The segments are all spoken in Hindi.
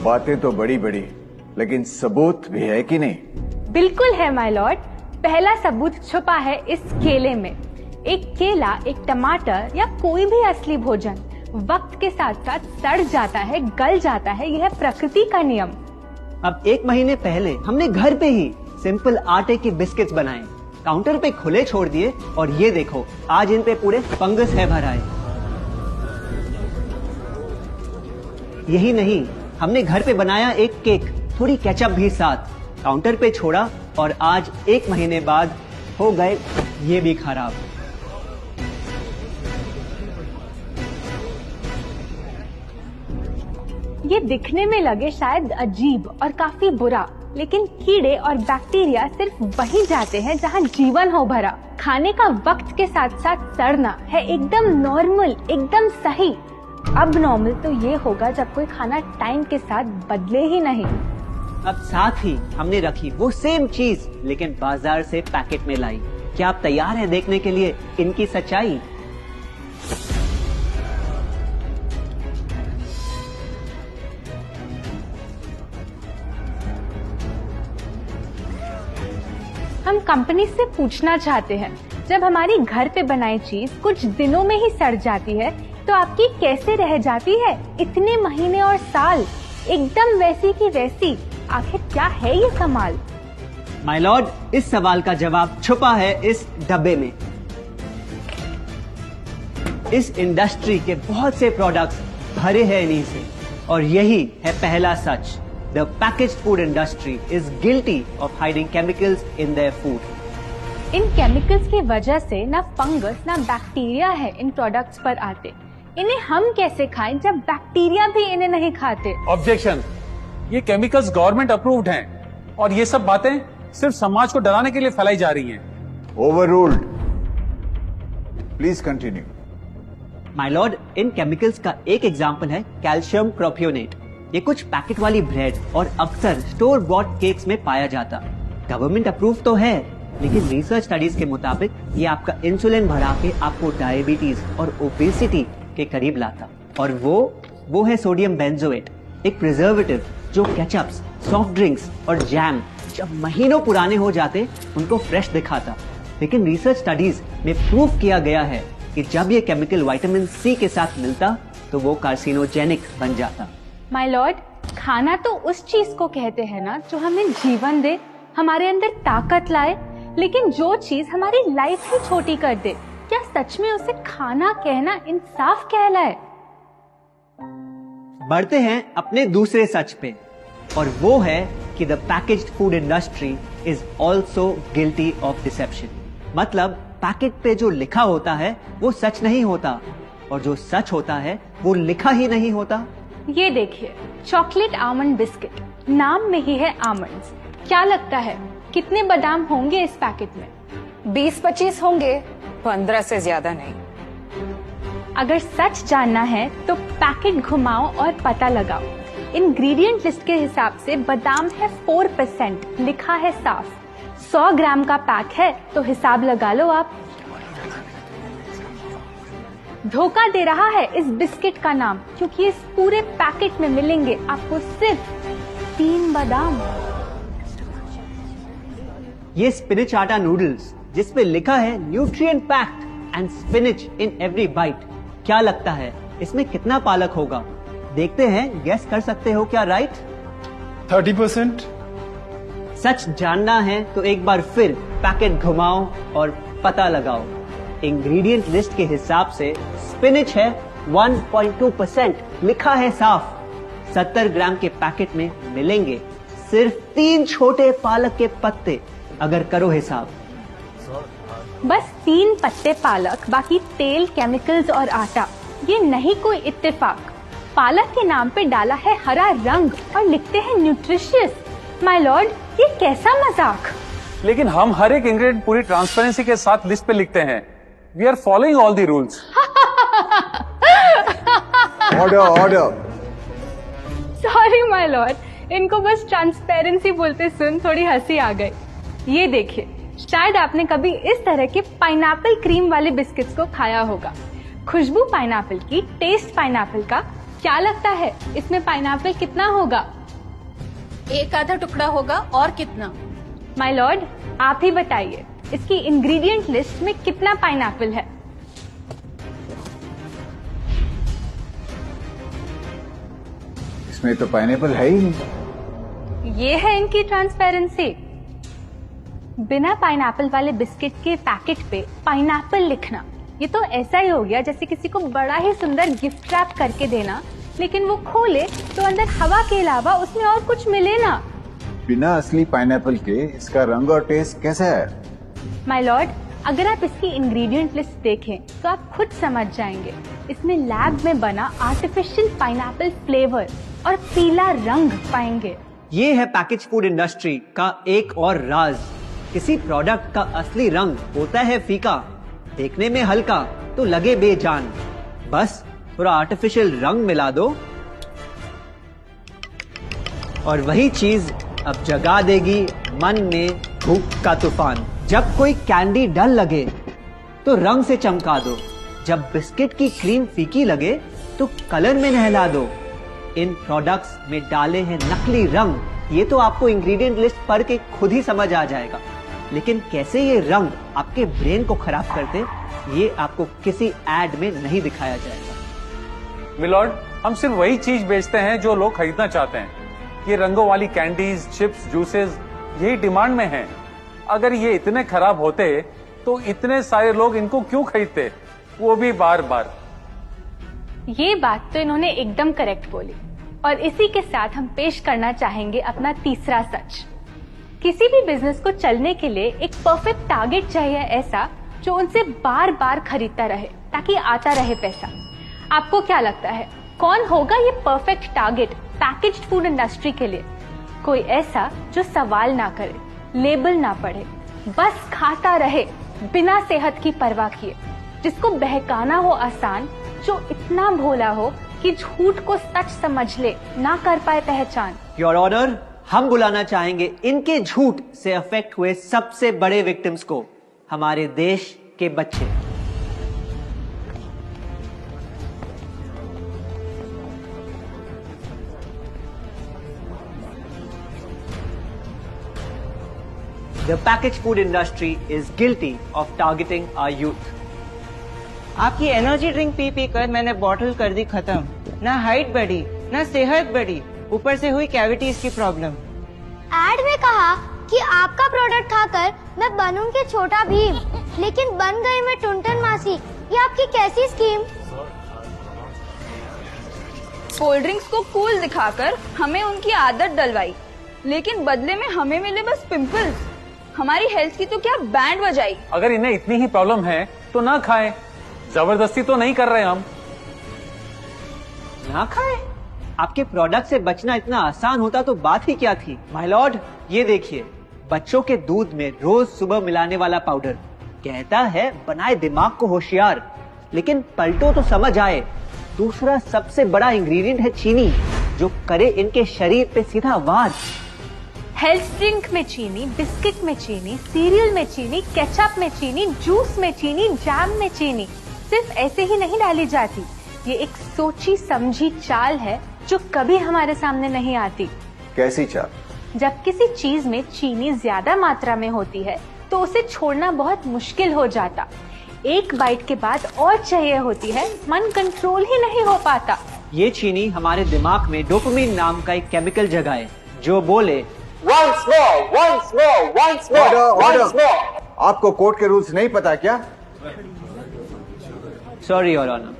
बातें तो बड़ी बड़ी, लेकिन सबूत भी है कि नहीं? बिल्कुल है माय लॉर्ड। पहला सबूत छुपा है इस केले में। एक केला, एक टमाटर या कोई भी असली भोजन वक्त के साथ साथ सड़ जाता है, गल जाता है। यह प्रकृति का नियम। अब 1 महीने पहले हमने घर पे ही सिंपल आटे की बिस्किट्स बनाए, काउंटर पे खुले छोड़ दिए और ये देखो आज इन पे पूरे फंगस है भर आए। यही नहीं, हमने घर पे बनाया एक केक, थोड़ी केचप भी साथ, काउंटर पे छोड़ा और आज 1 महीने बाद हो गए ये भी खराब। ये दिखने में लगे शायद अजीब और काफी बुरा, लेकिन कीड़े और बैक्टीरिया सिर्फ वहीं जाते हैं जहां जीवन हो भरा। खाने का वक्त के साथ साथ सड़ना है एकदम नॉर्मल, एकदम सही। अब नॉर्मल तो ये होगा जब कोई खाना टाइम के साथ बदले ही नहीं। अब साथ ही हमने रखी वो सेम चीज लेकिन बाजार से पैकेट में लाई। क्या आप तैयार हैं देखने के लिए इनकी सच्चाई? हम कंपनी से पूछना चाहते हैं, जब हमारी घर पे बनाई चीज कुछ दिनों में ही सड़ जाती है तो आपकी कैसे रह जाती है इतने महीने और साल, एकदम वैसी की वैसी? आखिर क्या है ये कमाल? माय लॉर्ड, इस सवाल का जवाब छुपा है इस डब्बे में। इस इंडस्ट्री के बहुत से प्रोडक्ट्स भरे हैं इन्हीं से और यही है पहला सच। The packaged food industry is guilty of hiding chemicals in their food. In chemicals की वजह से ना फंगस ना बैक्टीरिया है इन प्रोडक्ट्स पर आते। इन्हें हम कैसे खाएं जब बैक्टीरिया भी इन्हें नहीं खाते? ऑब्जेक्शन, ये केमिकल्स गवर्नमेंट अप्रूव्ड हैं और ये सब बातें सिर्फ समाज को डराने के लिए फैलाई जा रही हैं। Overruled. Please continue. My Lord, in chemicals का एक एग्जांपल है कैल्शियम प्रोपियोनेट। ये कुछ पैकेट वाली ब्रेड और अक्सर स्टोर बॉट केक्स में पाया जाता। गवर्नमेंट अप्रूव तो है, लेकिन रिसर्च स्टडीज के मुताबिक ये आपका इंसुलिन बढ़ा के आपको डायबिटीज और ओबेसिटी के करीब लाता। और वो है सोडियम बेंजोएट, एक प्रिजर्वेटिव जो केचप्स, सॉफ्ट ड्रिंक्स और जैम जब महीनों पुराने हो जाते उनको फ्रेश दिखाता। लेकिन रिसर्च स्टडीज में प्रूव किया गया है कि जब ये केमिकल विटामिन सी के साथ मिलता तो वो कार्सिनोजेनिक बन जाता। माय लॉर्ड, खाना तो उस चीज को कहते हैं ना जो हमें जीवन दे, हमारे अंदर ताकत लाए। लेकिन जो चीज हमारी लाइफ ही छोटी कर दे, क्या सच में उसे खाना कहना इंसाफ कहलाए? बढ़ते हैं अपने दूसरे सच पे और वो है कि the packaged food industry is also guilty of deception. मतलब पैकेट पे जो लिखा होता है वो सच नहीं होता और जो सच होता है वो लिखा ही नहीं होता। ये देखिए, चॉकलेट आमंड बिस्किट, नाम में ही है आमंड्स। क्या लगता है कितने बादाम होंगे इस पैकेट में? 20-25 होंगे, 15 से ज्यादा नहीं। अगर सच जानना है तो पैकेट घुमाओ और पता लगाओ। इंग्रेडिएंट लिस्ट के हिसाब से बादाम है 4%, लिखा है साफ। 100 ग्राम का पैक है तो हिसाब लगा लो आप। धोखा दे रहा है इस बिस्किट का नाम, क्योंकि इस पूरे पैकेट में मिलेंगे आपको सिर्फ 3 बादाम। ये स्पिनच आटा नूडल्स जिसपे लिखा है nutrient packed and spinach in every bite. क्या लगता है इसमें कितना पालक होगा? देखते हैं, गेस कर सकते हो क्या राइट? 30%। सच जानना है तो एक बार फिर पैकेट घुमाओ और पता लगाओ। इंग्रेडिएंट लिस्ट के हिसाब से स्पिनच है 1.2%, लिखा है साफ। 70 ग्राम के पैकेट में मिलेंगे सिर्फ 3 छोटे पालक के पत्ते। अगर करो हिसाब, बस 3 पत्ते पालक, बाकी तेल, केमिकल्स और आटा। ये नहीं कोई इत्तेफाक। पालक के नाम पे डाला है हरा रंग और लिखते हैं न्यूट्रिशियस। माय लॉर्ड, ये कैसा मजाक? लेकिन हम हर एक इंग्रेडिएंट पूरी ट्रांसपेरेंसी के साथ लिस्ट पे लिखते हैं। We are following all the rules. Order. Sorry my lord, इनको बस ट्रांसपेरेंसी बोलते सुन थोड़ी हंसी आ गई। ये देखिए, शायद आपने कभी इस तरह के पाइनएप्पल क्रीम वाले बिस्किट्स को खाया होगा। खुशबू पाइनएप्पल की, टेस्ट पाइनएप्पल का, क्या लगता है इसमें पाइनएप्पल कितना होगा? एक आधा टुकड़ा होगा, और कितना? माय लॉर्ड, आप ही बताइए, इसकी इंग्रेडिएंट लिस्ट में कितना पाइनएप्पल है? इसमें तो पाइनएप्पल है ही नहीं। ये है इनकी ट्रांसपेरेंसी। बिना पाइनएप्पल वाले बिस्किट के पैकेट पे पाइनएप्पल लिखना, ये तो ऐसा ही हो गया जैसे किसी को बड़ा ही सुंदर गिफ्ट रैप करके देना, लेकिन वो खोले तो अंदर हवा के अलावा उसमें और कुछ मिले ना। बिना असली पाइनएप्पल के इसका रंग और टेस्ट कैसा है? माय लॉर्ड, अगर आप इसकी इंग्रेडिएंट लिस्ट देखें तो आप खुद समझ जाएंगे। इसमें लैब में बना आर्टिफिशियल पाइनएप्पल फ्लेवर और पीला रंग पाएंगे। ये है पैकेज फूड इंडस्ट्री का एक और राज। किसी प्रोडक्ट का असली रंग होता है फीका, देखने में हल्का तो लगे बेजान। बस थोड़ा आर्टिफिशियल रंग मिला दो और वही चीज अब जगा देगी मन में भूख का तूफान। जब कोई कैंडी डल लगे तो रंग से चमका दो, जब बिस्किट की क्रीम फीकी लगे तो कलर में नहला दो। इन प्रोडक्ट्स में डाले हैं नकली रंग, ये तो आपको इंग्रेडिएंट लिस्ट पढ़ के खुद ही समझ आ जाएगा। लेकिन कैसे ये रंग आपके ब्रेन को खराब करते, ये आपको किसी एड में नहीं दिखाया जाएगा। मिलॉर्ड, हम सिर्फ वही चीज बेचते हैं जो लोग खरीदना चाहते हैं। ये रंगों वाली कैंडीज, चिप्स, जूसेस यही डिमांड में हैं। अगर ये इतने खराब होते तो इतने सारे लोग इनको क्यों खरीदते, वो भी बार बार। ये बात तो इन्होंने एकदम करेक्ट बोली, और इसी के साथ हम पेश करना चाहेंगे अपना तीसरा सच। किसी भी बिजनेस को चलने के लिए एक परफेक्ट टारगेट चाहिए, ऐसा जो उनसे बार बार खरीदता रहे ताकि आता रहे पैसा। आपको क्या लगता है कौन होगा ये perfect target packaged food industry के लिए? कोई ऐसा जो सवाल ना करे, लेबल ना पढ़े, बस खाता रहे बिना सेहत की परवाह किए, जिसको बहकाना हो आसान, जो इतना भोला हो कि झूठ को सच समझ ले, ना कर पाए पहचान। योर ऑनर, हम बुलाना चाहेंगे इनके झूठ से अफेक्ट हुए सबसे बड़े विक्टिम्स को, हमारे देश के बच्चे। The packaged food industry is guilty of targeting our youth. आपकी एनर्जी ड्रिंक पी पी कर मैंने बॉटल कर दी खत्म। ना हाइट बढ़ी, ना सेहत बढ़ी, ऊपर से हुई कैविटीज की प्रॉब्लम। एड में कहा कि आपका प्रोडक्ट खाकर मैं बनूंगी छोटा भीम, लेकिन बन गई मैं टुनटन मासी। ये आपकी कैसी स्कीम? कोल्ड ड्रिंक्स को कूल दिखाकर हमें उनकी आदत डलवाई, लेकिन बदले में हमें मिले बस पिंपल्स। हमारी हेल्थ की तो क्या बैंड बजाई। अगर इन्हें इतनी ही प्रॉब्लम है तो ना खाएं, जबरदस्ती तो नहीं कर रहे हम। ना खाए? आपके प्रोडक्ट से बचना इतना आसान होता तो बात ही क्या थी। माय लॉर्ड, ये देखिए, बच्चों के दूध में रोज सुबह मिलाने वाला पाउडर कहता है बनाए दिमाग को होशियार, लेकिन पलटो तो समझ आए। दूसरा सबसे बड़ा इंग्रेडिएंट है चीनी, जो करे इनके शरीर पे सीधा वार। हेल्थ ड्रिंक में चीनी, बिस्किट में चीनी, सीरियल में चीनी, केचप में चीनी, जूस में चीनी, जैम में चीनी सिर्फ ऐसे ही नहीं डाली जाती। ये एक सोची समझी चाल है जो कभी हमारे सामने नहीं आती। कैसी चाल? जब किसी चीज में चीनी ज्यादा मात्रा में होती है तो उसे छोड़ना बहुत मुश्किल हो जाता। एक बाइट के बाद और चाहिए होती है, मन कंट्रोल ही नहीं हो पाता। ये चीनी हमारे दिमाग में डोपामिन नाम का एक केमिकल जगाए, जो बोले Once more. Order. आपको कोर्ट के रूल्स नहीं पता क्या? Sorry your honour.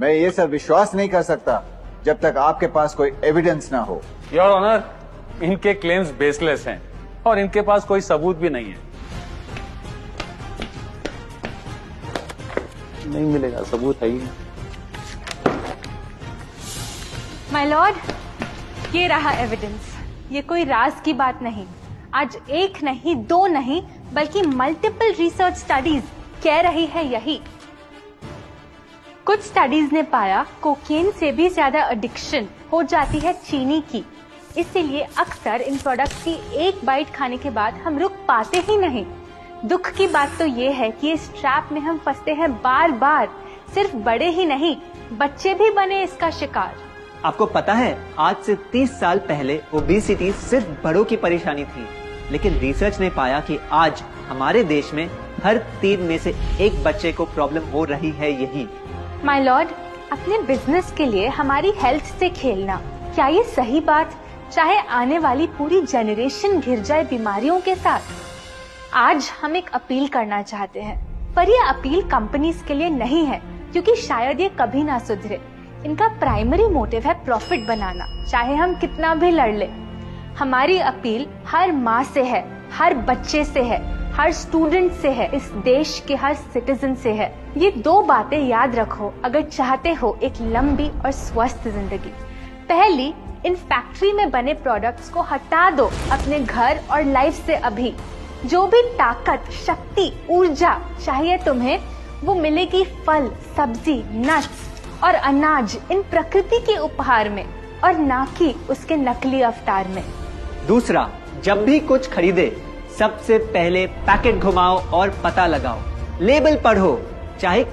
मैं ये सब विश्वास नहीं कर सकता जब तक आपके पास कोई एविडेंस ना हो। योर ऑनर, इनके क्लेम्स बेसलेस हैं और इनके पास कोई सबूत भी नहीं है। नहीं मिलेगा, सबूत है ही। माय लॉर्ड, ये रहा एविडेंस। ये कोई राज की बात नहीं। आज एक नहीं, दो नहीं, बल्कि मल्टीपल रिसर्च स्टडीज कह रही है यही। कुछ स्टडीज ने पाया कोकेन से भी ज्यादा एडिक्शन हो जाती है चीनी की। इसीलिए अक्सर इन प्रोडक्ट्स की एक बाइट खाने के बाद हम रुक पाते ही नहीं। दुख की बात तो ये है कि इस ट्रैप में हम फंसते हैं बार बार। सिर्फ बड़े ही नहीं, बच्चे भी बने इसका शिकार। आपको पता है, आज से 30 साल पहले ओबेसिटी सिर्फ बड़ों की परेशानी थी, लेकिन रिसर्च ने पाया कि आज हमारे देश में हर 3 में से 1 बच्चे को प्रॉब्लम हो रही है यही। माय लॉर्ड, अपने बिजनेस के लिए हमारी हेल्थ से खेलना, क्या ये सही बात, चाहे आने वाली पूरी जनरेशन घिर जाए बीमारियों के साथ? आज हम एक अपील करना चाहते हैं, पर ये अपील कंपनीज के लिए नहीं है, क्योंकि शायद ये कभी ना सुधरे। इनका प्राइमरी मोटिव है प्रॉफिट बनाना, चाहे हम कितना भी लड़ ले। हमारी अपील हर माँ से है, हर बच्चे से है, हर स्टूडेंट से है, इस देश के हर सिटीजन से है। ये 2 बातें याद रखो अगर चाहते हो एक लंबी और स्वस्थ जिंदगी। पहली, इन फैक्ट्री में बने प्रोडक्ट्स को हटा दो अपने घर और लाइफ से अभी। जो भी ताकत, शक्ति, ऊर्जा चाहिए तुम्हें, वो मिलेगी फल, सब्जी, नट्स और अनाज इन प्रकृति के उपहार में, और ना कि उसके नकली अवतार में। दूसरा, जब भी कुछ खरीदे सबसे पहले पैकेट घुमाओ और पता लगाओ, लेबल पढ़ो, चाहे